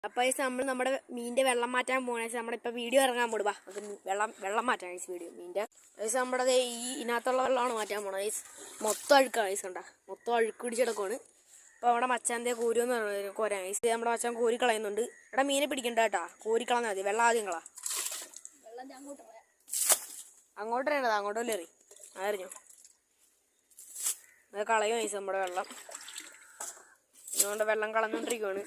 അപ്പോൾ നമ്മൾ നമ്മുടെ മീനിൻ്റെ വെള്ളം മാറ്റാൻ പോകണ നമ്മളിപ്പോൾ വീഡിയോ ഇറങ്ങാൻ പോടുവാ. അത് വെള്ളം മാറ്റാൻ വീഡിയോ മീനിൻ്റെ നമ്മുടെ ഇതിനകത്തുള്ള വെള്ളമാണ് മാറ്റാൻ പോണത്. മൊത്തം അഴുക്കാണ് കണ്ട, മൊത്തം അഴുക്ക് പിടിച്ചെടുക്കുവാണ്. അപ്പോൾ അവിടെ മച്ചാൻ്റെ കോരുമെന്ന് പറഞ്ഞു കോരാൻ നമ്മുടെ മച്ചാൻ കോരി കളയുന്നുണ്ട്. ഇവിടെ മീനെ പിടിക്കണ്ട കേട്ടാ, കോരി കളഞ്ഞാൽ മതി. വെള്ളം ആദ്യം കളാ, അങ്ങോട്ട് അറിയണത് അങ്ങോട്ടല്ലേ എറി അറിഞ്ഞോ. അത് കളയും നമ്മുടെ വെള്ളം. അതുകൊണ്ട് വെള്ളം കളഞ്ഞുകൊണ്ടിരിക്കുവാണ്.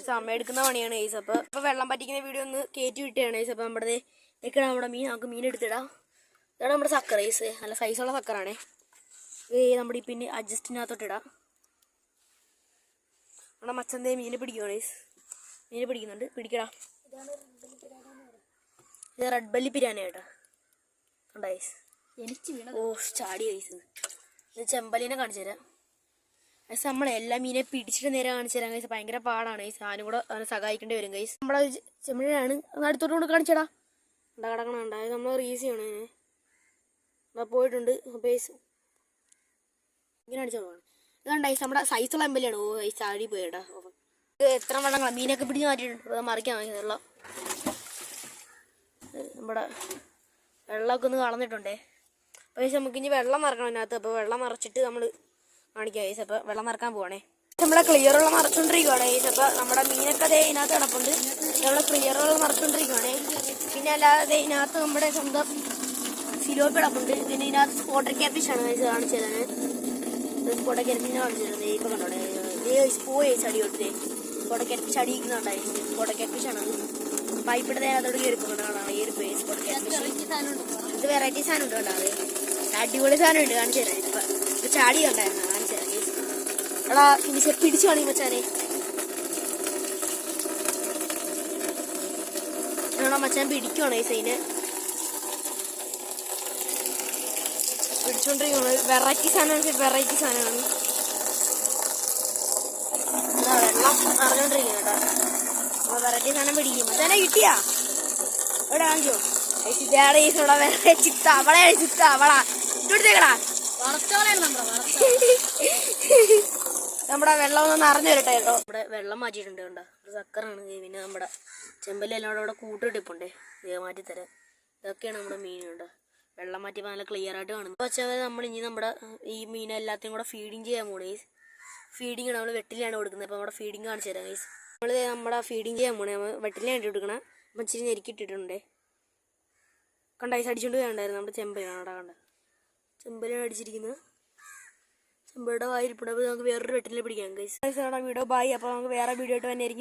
സമയം എടുക്കുന്ന പണിയാണ് ഗൈസ്. അപ്പോൾ വെള്ളം പറ്റിക്കുന്ന വീഡിയോ ഒന്ന് കയറ്റി വിട്ടുകയാണ് ഗൈസ്. അപ്പോൾ നമ്മുടെ ഇതൊക്കെയാണ് നമ്മുടെ മീൻ. നമുക്ക് മീൻ എടുത്തിടാം. ഇതാണ് നമ്മുടെ സക്കർ ഗൈസ്, നല്ല സൈസുള്ള സക്കറാണേ. നമ്മുടെ ഈ പിന്നെ അഡ്ജസ്റ്റിനകത്തോട്ടിടാം. നമ്മുടെ മച്ചന്തേ മീനെ പിടിക്കുകയാണ് ഗൈസ്. മീനെ പിടിക്കുന്നുണ്ട്, പിടിക്കടാ. ഇത് റെഡ് ബെല്ലി പിരാന കേട്ടോ, കണ്ടാ ഗൈസ്. ഓ ചാടി ഗൈസ്. ഇത് ചെമ്പലിനെ കാണിച്ചു തരാം. നമ്മളെ എല്ലാ മീനെ പിടിച്ചിട്ട് നേരെ കാണിച്ചു തരാം ഗൈസ്. ഭയങ്കര പാടാണ് ഗൈസ്. ആരും കൂടെ അവനെ സഹായിക്കേണ്ടി വരും ഗൈസ്. നമ്മളെ ചെമ്മഴാണ്, അത് അടുത്തോട്ട് കൊണ്ട് കാണിച്ചടാ. കിടക്കണുണ്ട്, അത് നമ്മൾ റീസ് ചെയ്യണം. എന്നാ പോയിട്ടുണ്ട് ഗൈസ്. ഇങ്ങനെ കാണിച്ചോളാണ്. ഇത് കണ്ട ഗൈസ്, നമ്മുടെ സൈസുള്ള എമ്പലിയാണ്. ഓ ഗൈസ് ചാടി പോയിട്ടാ. ഇത് എത്ര വെള്ളങ്ങളാണ് മീനൊക്കെ പിടിച്ച് മാറ്റിയിട്ടുണ്ട്. അത് മറിക്കാൻ വെള്ളം, നമ്മുടെ വെള്ളമൊക്കെ ഒന്ന് കളഞ്ഞിട്ടുണ്ടേ. അപ്പോൾ ഗൈസ് നമുക്ക് ഇനി വെള്ളം മറക്കണം അതിനകത്ത്. അപ്പോൾ വെള്ളം മറച്ചിട്ട് നമ്മൾ കാണിക്കാം ഗൈസ്. അപ്പോൾ വെള്ളം മറക്കാൻ പോവാണേ. നമ്മളെ ക്ലിയറുള്ള മറച്ചുകൊണ്ടിരിക്കുവാണ് ഗൈസ്. അപ്പോൾ നമ്മുടെ മീനൊക്കെ അതേ ഇതിനകത്ത് കിടപ്പുണ്ട്. നമ്മളെ ക്ലിയറുള്ള മറച്ചുകൊണ്ടിരിക്കുവാണേ. പിന്നെ അല്ലാതെ ഇതിനകത്ത് നമ്മുടെ സ്വന്തം സിലോപ്പി കിടപ്പുണ്ട്. പിന്നെ ഇതിനകത്ത് സ്പോട്ടർ ക്യാഫിഷാണ് ഗൈസ് കാണിച്ചു തരാൻ. സ്പോട്ടർ ക്യാഫിഷിനെ കാണിച്ചു തരുന്നത് ഇപ്പോൾ കണ്ടോടെ. പോയി ചടി കൊടുത്തേ സ്പോട്ടർ ക്യാഫിഷ് അടിയിക്കുന്നുണ്ടായി. സ്പോട്ടർ ക്യാഫിഷാണത്. പൈപ്പിട്ട് അതിനകത്തോട് കയറിപ്പോണ്ട് കാണാം. കയറിപ്പോയി സ്പോട്ടർ ക്യാഫിഷ്. ഇത് വെറൈറ്റി സാധനം ഉണ്ട് കേട്ടോ. അത് അടിപൊളി സാധനം ഉണ്ട്, കാണിച്ചു തരാം. ഇപ്പം ചാടി കണ്ടായിരുന്നു, കാണിച്ചു തരാം ഗൈസ്. എടാ ഇനി പിടിച്ചു കളി മച്ചാനെ. ഞങ്ങളെ മച്ചാൻ പിടിക്കുവാണ് ഗൈസ്. അതിനെ പിടിച്ചോണ്ടിരിക്കുന്നത് വെറൈറ്റി സാധനമാണ്. വെറൈറ്റി സാധനമാണ്. വെള്ളം അറിഞ്ഞോണ്ടിരിക്കുന്നു കേട്ടോ. വെറൈറ്റി സാധനം പിടിക്കും. മച്ചാനെ കിട്ടിയാ എവിടെ കാണിച്ചോ ഇതാണ് ഗൈസ്. ഇവിടെ വേറെ ചിത്ത അവളെയാണ്, ചിത്ത അവളാ ഇട്ടോട്ടേക്കടാ. നമ്മുടെ വെള്ളം ഒന്ന് നിറഞ്ഞു വരട്ടെ കേട്ടോ. ഇവിടെ വെള്ളം മാറ്റിയിട്ടുണ്ട് കണ്ടോ. ഒരു സക്കറാണ്. പിന്നെ നമ്മുടെ ചെമ്പലെല്ലാം അവിടെ കൂട്ടിട്ടിപ്പുണ്ടേ. മാറ്റിത്തരാം. ഇതൊക്കെയാണ് നമ്മുടെ മീനുണ്ട്. വെള്ളം മാറ്റിയപ്പോൾ നല്ല ക്ലിയർ ആയിട്ട് കാണുന്നു. അപ്പോൾ വെച്ചാൽ നമ്മൾ ഇനി നമ്മുടെ ഈ മീനെ എല്ലാத்தைയും കൂടെ ഫീഡിങ് ചെയ്യാൻ പോണേ ഗൈസ്. ഫീഡിങ് നമ്മൾ വെട്ടിലാണ് കൊടുക്കുന്നത്. അപ്പോൾ നമ്മുടെ ഫീഡിങ് കാണിച്ചു തരാം ഗൈസ്. നമ്മൾ നമ്മുടെ ഫീഡിങ് ചെയ്യാൻ പോണേ. നമ്മൾ വെട്ടിലാണ് കൊടുക്കണം. അപ്പം ഇച്ചിരി ഞെരുക്കിയിട്ടിട്ടുണ്ടേ. കണ്ട ഐസ് അടിച്ചുകൊണ്ട് വേണ്ടായിരുന്നു. നമ്മുടെ ചെമ്പലാണ് അവിടെ കണ്ട. ചെമ്പലാണ് അടിച്ചിരിക്കുന്നത്. ചെമ്പയുടെ വായിരിപ്പുണ്ട്. അപ്പോൾ നമുക്ക് വേറൊരു വെട്ടിൽ പിടിക്കാം ഗൈസ്. Video bye. അപ്പോൾ നമുക്ക് വേറെ വീഡിയോ ആയിട്ട് തന്നെ ആയിരിക്കും.